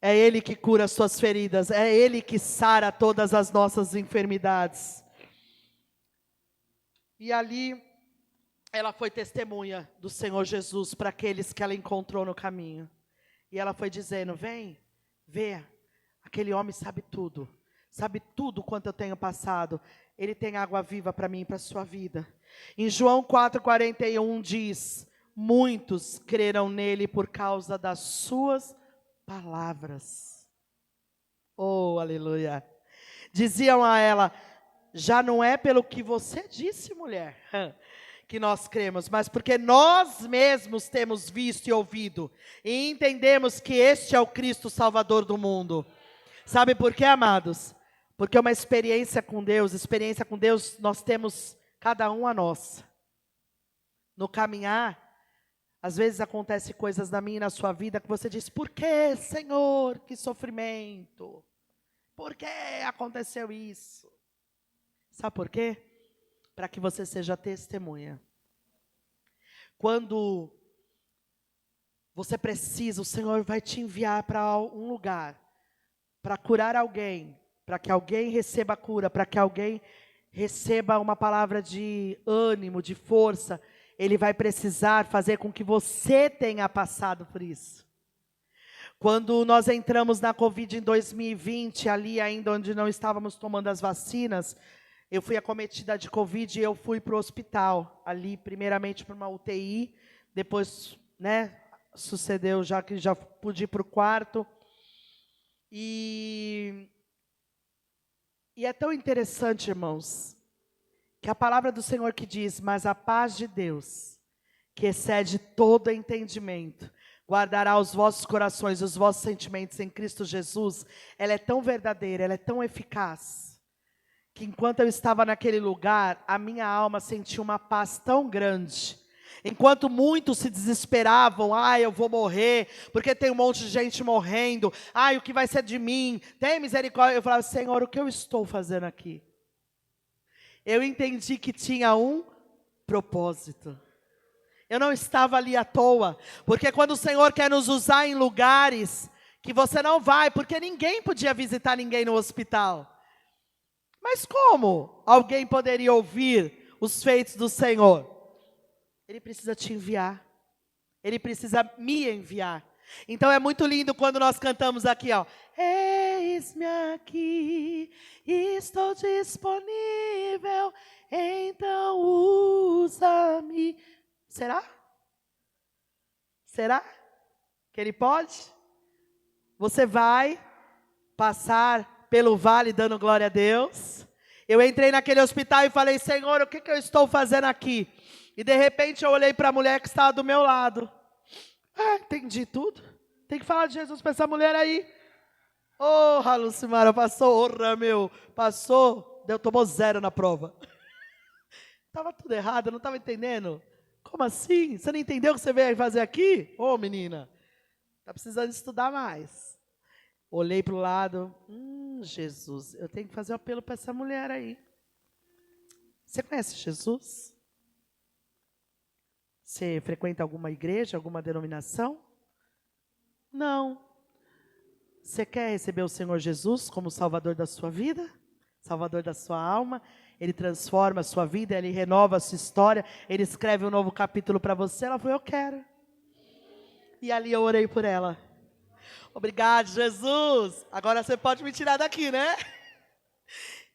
É Ele que cura as suas feridas, é Ele que sara todas as nossas enfermidades. E ali, ela foi testemunha do Senhor Jesus para aqueles que ela encontrou no caminho. E ela foi dizendo, vem, vê, aquele homem sabe tudo quanto eu tenho passado. Ele tem água viva para mim e para a sua vida. Em João 4,41 diz, muitos creram nele por causa das suas palavras. Oh, aleluia. Diziam a ela, já não é pelo que você disse, mulher, que nós cremos, mas porque nós mesmos temos visto e ouvido, e entendemos que este é o Cristo Salvador do mundo. Sabe por quê, amados? Porque uma experiência com Deus nós temos cada um a nossa. No caminhar, às vezes acontecem coisas na minha e na sua vida que você diz, por que, Senhor, que sofrimento? Por que aconteceu isso? Sabe por quê? Para que você seja testemunha. Quando você precisa, o Senhor vai te enviar para um lugar, para curar alguém, para que alguém receba a cura, para que alguém receba uma palavra de ânimo, de força. Ele vai precisar fazer com que você tenha passado por isso. Quando nós entramos na Covid em 2020, ali ainda onde não estávamos tomando as vacinas, eu fui acometida de Covid e eu fui para o hospital, ali primeiramente para uma UTI, depois, sucedeu já que já pude ir para o quarto. E é tão interessante, irmãos, que a palavra do Senhor que diz, mas a paz de Deus, que excede todo entendimento, guardará os vossos corações, os vossos sentimentos em Cristo Jesus, ela é tão verdadeira, ela é tão eficaz, que enquanto eu estava naquele lugar, a minha alma sentia uma paz tão grande. Enquanto muitos se desesperavam, eu vou morrer, porque tem um monte de gente morrendo, o que vai ser de mim? Tem misericórdia. Eu falava, Senhor, o que eu estou fazendo aqui? Eu entendi que tinha um propósito. Eu não estava ali à toa, porque quando o Senhor quer nos usar em lugares que você não vai, porque ninguém podia visitar ninguém no hospital. Mas como alguém poderia ouvir os feitos do Senhor? Ele precisa te enviar. Ele precisa me enviar. Então é muito lindo quando nós cantamos aqui, eis-me aqui, estou disponível, então usa-me. Será? Será que Ele pode? Você vai passar pelo vale dando glória a Deus? Eu entrei naquele hospital e falei, Senhor, o que eu estou fazendo aqui? E de repente eu olhei para a mulher que estava do meu lado. Entendi tudo. Tem que falar de Jesus para essa mulher aí. Lucimara, passou, passou, tomou 0 na prova. Estava tudo errado, eu não estava entendendo. Como assim? Você não entendeu o que você veio fazer aqui? Menina, está precisando estudar mais. Olhei para o lado, Jesus, eu tenho que fazer um apelo para essa mulher aí. Você conhece Jesus? Você frequenta alguma igreja, alguma denominação? Não. Você quer receber o Senhor Jesus como Salvador da sua vida? Salvador da sua alma? Ele transforma a sua vida, Ele renova a sua história, Ele escreve um novo capítulo para você. Ela falou, eu quero. E ali eu orei por ela. Obrigado, Jesus. Agora você pode me tirar daqui, né?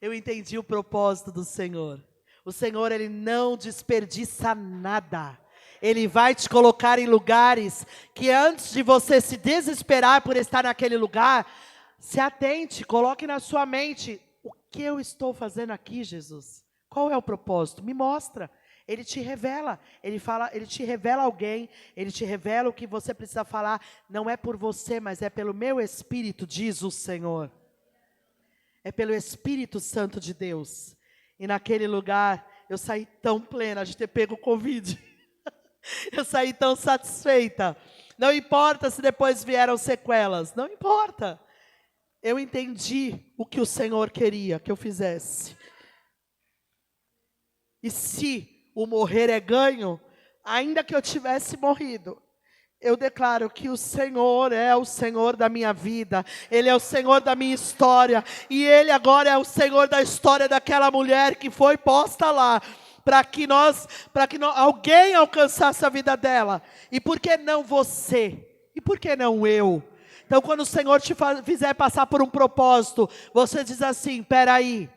Eu entendi o propósito do Senhor. O Senhor, Ele não desperdiça nada. Ele vai te colocar em lugares que antes de você se desesperar por estar naquele lugar, se atente, coloque na sua mente, o que eu estou fazendo aqui, Jesus? Qual é o propósito? Me mostra. Ele te revela, ele te revela alguém, ele te revela o que você precisa falar, não é por você, mas é pelo meu Espírito, diz o Senhor. É pelo Espírito Santo de Deus. E naquele lugar, eu saí tão plena de ter pego o Covid. Eu saí tão satisfeita. Não importa se depois vieram sequelas, não importa. Eu entendi o que o Senhor queria que eu fizesse. E se o morrer é ganho, ainda que eu tivesse morrido, eu declaro que o Senhor é o Senhor da minha vida, Ele é o Senhor da minha história, e Ele agora é o Senhor da história daquela mulher que foi posta lá, para que alguém alcançasse a vida dela. E por que não você? E por que não eu? Então quando o Senhor te fizer passar por um propósito, você diz assim, peraí,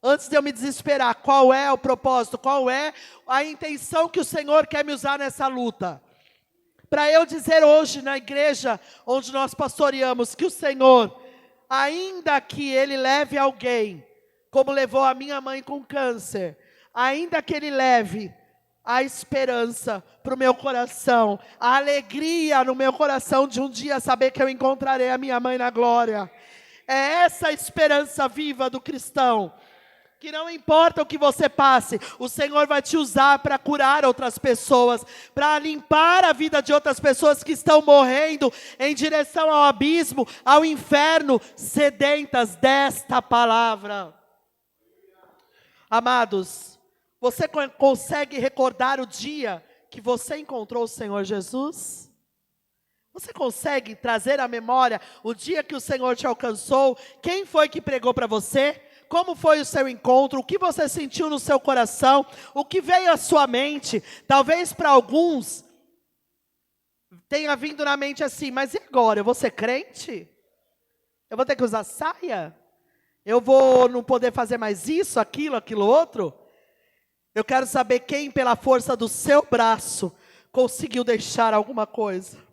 antes de eu me desesperar, qual é o propósito? Qual é a intenção que o Senhor quer me usar nessa luta? Para eu dizer hoje na igreja onde nós pastoreamos, que o Senhor, ainda que Ele leve alguém, como levou a minha mãe com câncer, ainda que Ele leve a esperança para o meu coração, a alegria no meu coração de um dia saber que eu encontrarei a minha mãe na glória. É essa a esperança viva do cristão. Que não importa o que você passe, o Senhor vai te usar para curar outras pessoas, para limpar a vida de outras pessoas que estão morrendo em direção ao abismo, ao inferno, sedentas desta palavra. Amados, você consegue recordar o dia que você encontrou o Senhor Jesus? Você consegue trazer à memória o dia que o Senhor te alcançou? Quem foi que pregou para você? Como foi o seu encontro? O que você sentiu no seu coração? O que veio à sua mente? Talvez para alguns tenha vindo na mente assim, mas e agora? Eu vou ser crente? Eu vou ter que usar saia? Eu vou não poder fazer mais isso, aquilo outro? Eu quero saber quem pela força do seu braço conseguiu deixar alguma coisa.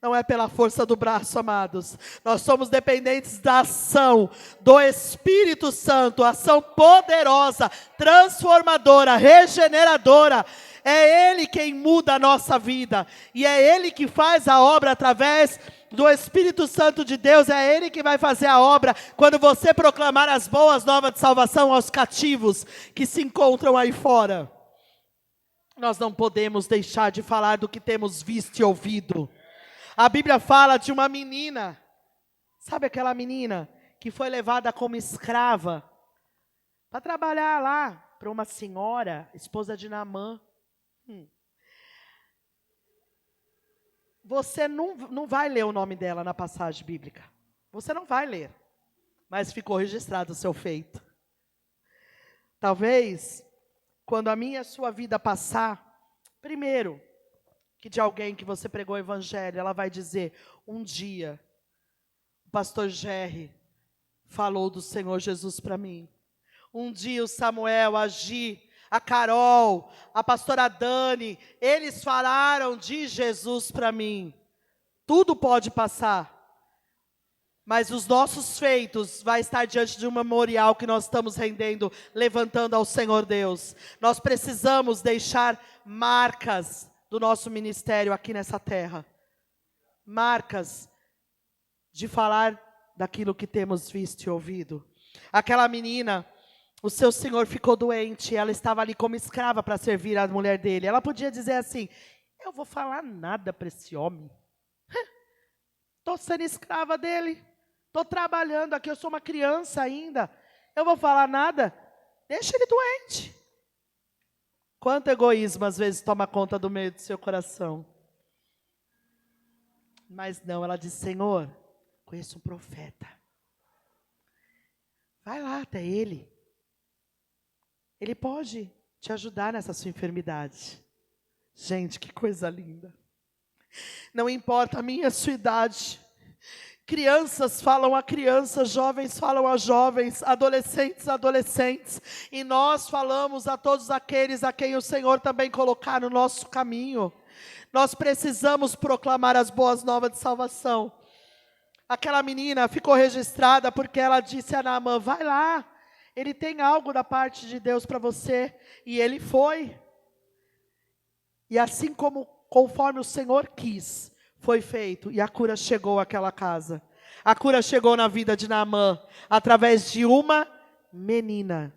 Não é pela força do braço, amados. Nós somos dependentes da ação do Espírito Santo, ação poderosa, transformadora, regeneradora. É Ele quem muda a nossa vida. E é Ele que faz a obra através do Espírito Santo de Deus. É Ele que vai fazer a obra quando você proclamar as boas novas de salvação aos cativos que se encontram aí fora. Nós não podemos deixar de falar do que temos visto e ouvido. A Bíblia fala de uma menina, sabe aquela menina que foi levada como escrava para trabalhar lá para uma senhora, esposa de Naamã. Você não vai ler o nome dela na passagem bíblica. Você não vai ler, mas ficou registrado o seu feito. Talvez, quando a minha e a sua vida passar, primeiro, que de alguém que você pregou o evangelho, ela vai dizer, um dia, o pastor Jerry falou do Senhor Jesus para mim. Um dia o Samuel, a Gi, a Carol, a pastora Dani, eles falaram de Jesus para mim. Tudo pode passar, mas os nossos feitos vai estar diante de um memorial que nós estamos rendendo, levantando ao Senhor Deus. Nós precisamos deixar marcas do nosso ministério aqui nessa terra. Marcas de falar daquilo que temos visto e ouvido. Aquela menina, o seu senhor ficou doente, ela estava ali como escrava para servir a mulher dele. Ela podia dizer assim, eu vou falar nada para esse homem. Estou sendo escrava dele. Estou trabalhando aqui, eu sou uma criança ainda. Eu vou falar nada? Deixa ele doente. Quanto egoísmo às vezes toma conta do meio do seu coração. Mas não, ela disse, Senhor, conheço um profeta. Vai lá até ele. Ele pode te ajudar nessa sua enfermidade. Gente, que coisa linda. Não importa a minha e a sua idade. Crianças falam a crianças, jovens falam a jovens, adolescentes a adolescentes. E nós falamos a todos aqueles a quem o Senhor também colocar no nosso caminho. Nós precisamos proclamar as boas novas de salvação. Aquela menina ficou registrada porque ela disse a Naamã, vai lá, ele tem algo da parte de Deus para você. E ele foi. E assim conforme o Senhor quis, foi feito, e a cura chegou àquela casa. A cura chegou na vida de Naamã, através de uma menina.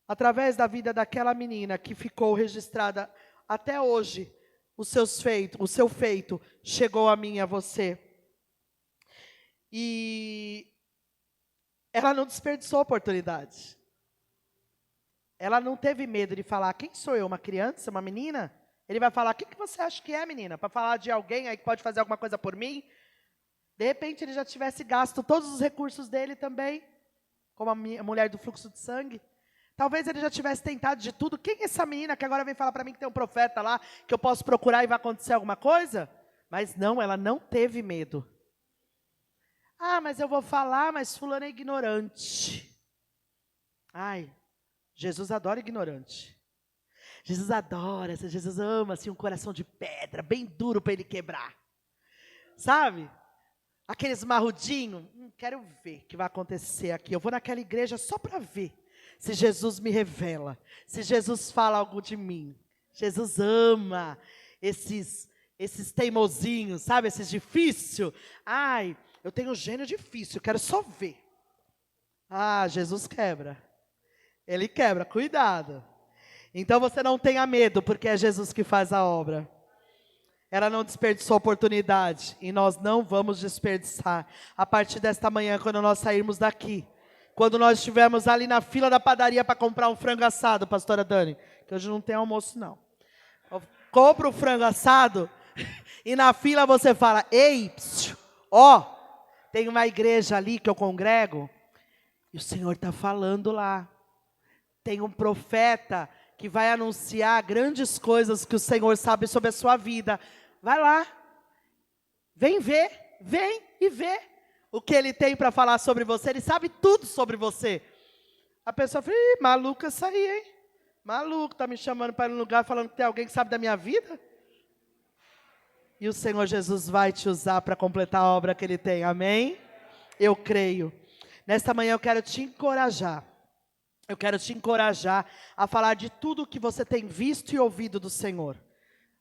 Através da vida daquela menina que ficou registrada até hoje, o seu feito chegou a mim e a você. E ela não desperdiçou a oportunidade. Ela não teve medo de falar, quem sou eu, uma criança, uma menina? Ele vai falar, o que você acha que é, menina? Para falar de alguém aí que pode fazer alguma coisa por mim? De repente ele já tivesse gasto todos os recursos dele também, como a mulher do fluxo de sangue. Talvez ele já tivesse tentado de tudo. Quem é essa menina que agora vem falar para mim que tem um profeta lá, que eu posso procurar e vai acontecer alguma coisa? Mas não, ela não teve medo. Ah, mas eu vou falar, mas fulano é ignorante. Ai, Jesus adora ignorante. Jesus adora, Jesus ama assim, um coração de pedra, bem duro para ele quebrar. Sabe? Aqueles marrudinhos, quero ver o que vai acontecer aqui. Eu vou naquela igreja só para ver se Jesus me revela, se Jesus fala algo de mim. Jesus ama esses teimosinhos, sabe? Esses difíceis. Ai, eu tenho um gênio difícil, quero só ver. Ah, Jesus quebra. Ele quebra, cuidado. Então você não tenha medo, porque é Jesus que faz a obra. Ela não desperdiçou a oportunidade, e nós não vamos desperdiçar. A partir desta manhã, quando nós sairmos daqui, quando nós estivermos ali na fila da padaria para comprar um frango assado, pastora Dani, que hoje não tem almoço não. Compra o frango assado, e na fila você fala, ei, ó, tem uma igreja ali que eu congrego, e o Senhor está falando lá. Tem um profeta que vai anunciar grandes coisas que o Senhor sabe sobre a sua vida. Vai lá, vem e vê o que Ele tem para falar sobre você. Ele sabe tudo sobre você. A pessoa fala, maluca essa aí, hein? Maluco, tá me chamando para ir num lugar falando que tem alguém que sabe da minha vida? E o Senhor Jesus vai te usar para completar a obra que Ele tem, amém? Eu creio. Nesta manhã eu quero te encorajar. Eu quero te encorajar a falar de tudo que você tem visto e ouvido do Senhor.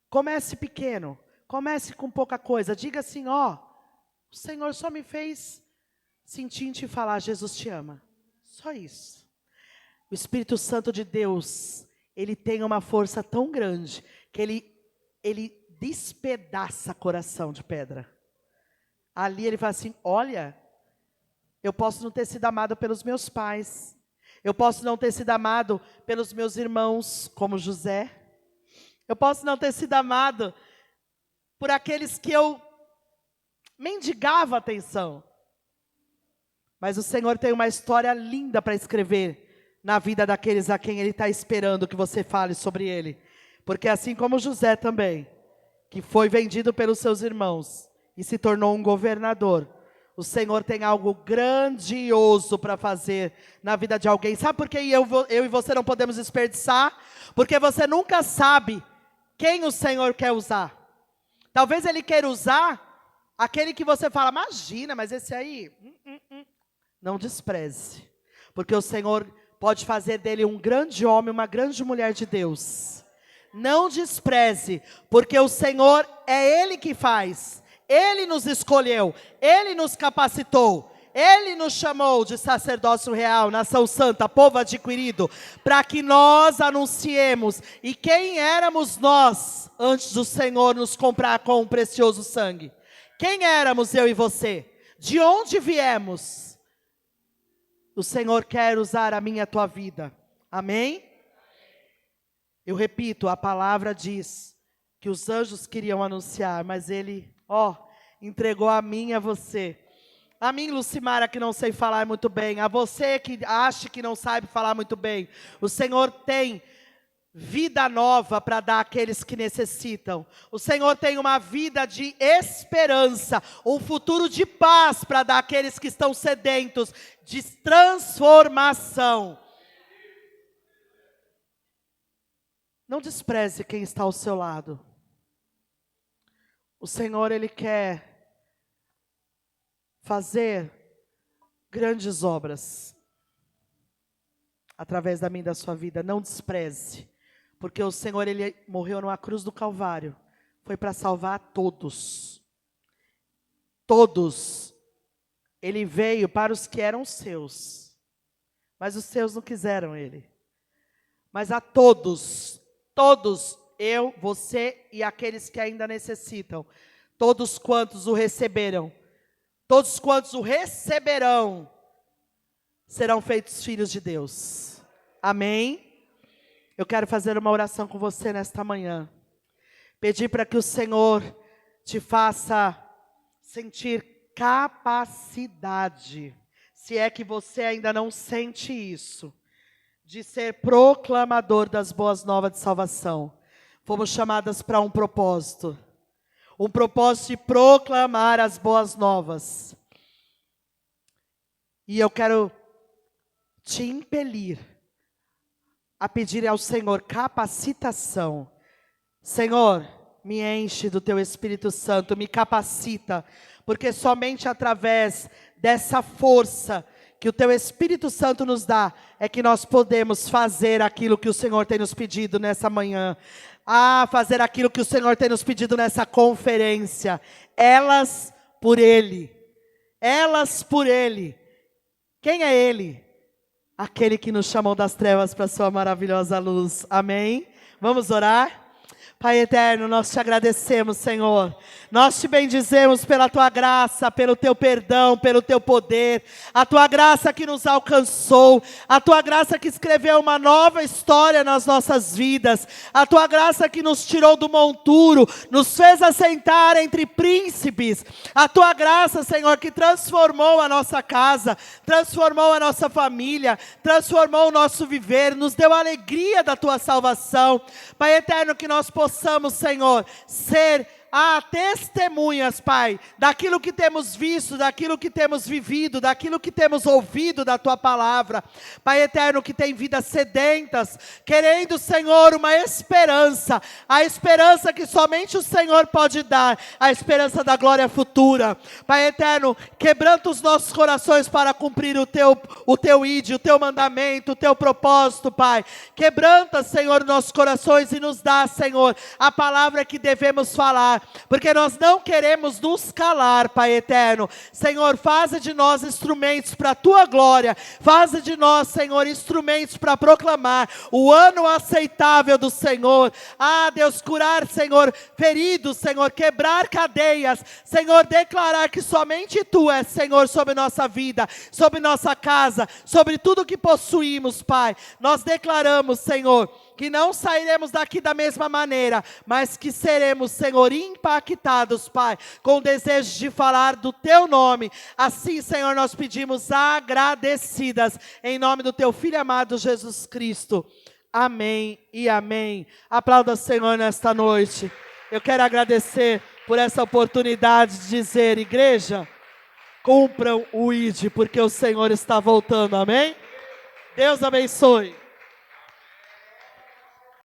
Comece pequeno, comece com pouca coisa. Diga assim, ó, o Senhor só me fez sentir em te falar, Jesus te ama. Só isso. O Espírito Santo de Deus, Ele tem uma força tão grande, que Ele despedaça coração de pedra. Ali Ele fala assim, olha, eu posso não ter sido amado pelos meus pais. Eu posso não ter sido amado pelos meus irmãos, como José. Eu posso não ter sido amado por aqueles que eu mendigava atenção. Mas o Senhor tem uma história linda para escrever na vida daqueles a quem Ele está esperando que você fale sobre Ele. Porque assim como José também, que foi vendido pelos seus irmãos e se tornou um governador, o Senhor tem algo grandioso para fazer na vida de alguém. Sabe por que eu e você não podemos desperdiçar? Porque você nunca sabe quem o Senhor quer usar. Talvez Ele queira usar aquele que você fala, imagina, mas esse aí, não despreze. Porque o Senhor pode fazer dele um grande homem, uma grande mulher de Deus. Não despreze, porque o Senhor é Ele que faz. Ele nos escolheu, Ele nos capacitou, Ele nos chamou de sacerdócio real, nação santa, povo adquirido, para que nós anunciemos. E quem éramos nós antes do Senhor nos comprar com um precioso sangue? Quem éramos eu e você? De onde viemos? O Senhor quer usar a minha e a tua vida, amém? Eu repito, a palavra diz que os anjos queriam anunciar, mas Ele... entregou a mim e a você. A mim, Lucimara, que não sei falar muito bem. A você que acha que não sabe falar muito bem. O Senhor tem vida nova para dar àqueles que necessitam. O Senhor tem uma vida de esperança, um futuro de paz para dar àqueles que estão sedentos, de transformação. Não despreze quem está ao seu lado. O Senhor, Ele quer fazer grandes obras através da minha e da sua vida. Não despreze, porque o Senhor, Ele morreu numa cruz do Calvário, foi para salvar todos. Todos. Ele veio para os que eram seus, mas os seus não quiseram Ele. Mas a todos, eu, você e aqueles que ainda necessitam, todos quantos o receberam, todos quantos o receberão, serão feitos filhos de Deus. Amém? Eu quero fazer uma oração com você nesta manhã. Pedir para que o Senhor te faça sentir capacidade, se é que você ainda não sente isso, de ser proclamador das boas novas de salvação. Fomos chamadas para um propósito de proclamar as boas novas. E eu quero te impelir a pedir ao Senhor capacitação. Senhor, me enche do teu Espírito Santo, me capacita, porque somente através dessa força que o teu Espírito Santo nos dá, é que nós podemos fazer aquilo que o Senhor tem nos pedido nessa manhã. Fazer aquilo que o Senhor tem nos pedido nessa conferência. Elas por Ele. Elas por Ele. Quem é Ele? Aquele que nos chamou das trevas para a sua maravilhosa luz. Amém? Vamos orar? Pai eterno, nós te agradecemos, Senhor. Nós te bendizemos pela tua graça, pelo teu perdão, pelo teu poder. A tua graça que nos alcançou. A tua graça que escreveu uma nova história nas nossas vidas. A tua graça que nos tirou do monturo, nos fez assentar entre príncipes. A tua graça, Senhor, que transformou a nossa casa, transformou a nossa família, transformou o nosso viver, nos deu a alegria da tua salvação. Pai eterno, que nós possamos, Senhor, ser testemunhas, Pai, daquilo que temos visto, daquilo que temos vivido, daquilo que temos ouvido da Tua palavra. Pai eterno, que tem vidas sedentas, querendo, Senhor, uma esperança, a esperança que somente o Senhor pode dar, a esperança da glória futura. Pai eterno, quebranta os nossos corações para cumprir o Teu ídolo, o Teu mandamento, o Teu propósito, Pai. Quebranta, Senhor, nossos corações e nos dá, Senhor, a palavra que devemos falar, porque nós não queremos nos calar, Pai eterno. Senhor, faça de nós instrumentos para a Tua glória, faça de nós, Senhor, instrumentos para proclamar o ano aceitável do Senhor. Deus, curar, Senhor, feridos, Senhor, quebrar cadeias, Senhor, declarar que somente Tu és, Senhor, sobre nossa vida, sobre nossa casa, sobre tudo que possuímos, Pai. Nós declaramos, Senhor, que não sairemos daqui da mesma maneira, mas que seremos, Senhor, impactados, Pai, com o desejo de falar do Teu nome. Assim, Senhor, nós pedimos agradecidas, em nome do Teu Filho amado Jesus Cristo. Amém e amém. Aplauda o Senhor nesta noite. Eu quero agradecer por essa oportunidade de dizer, igreja, cumpram o ID, porque o Senhor está voltando, amém? Deus abençoe.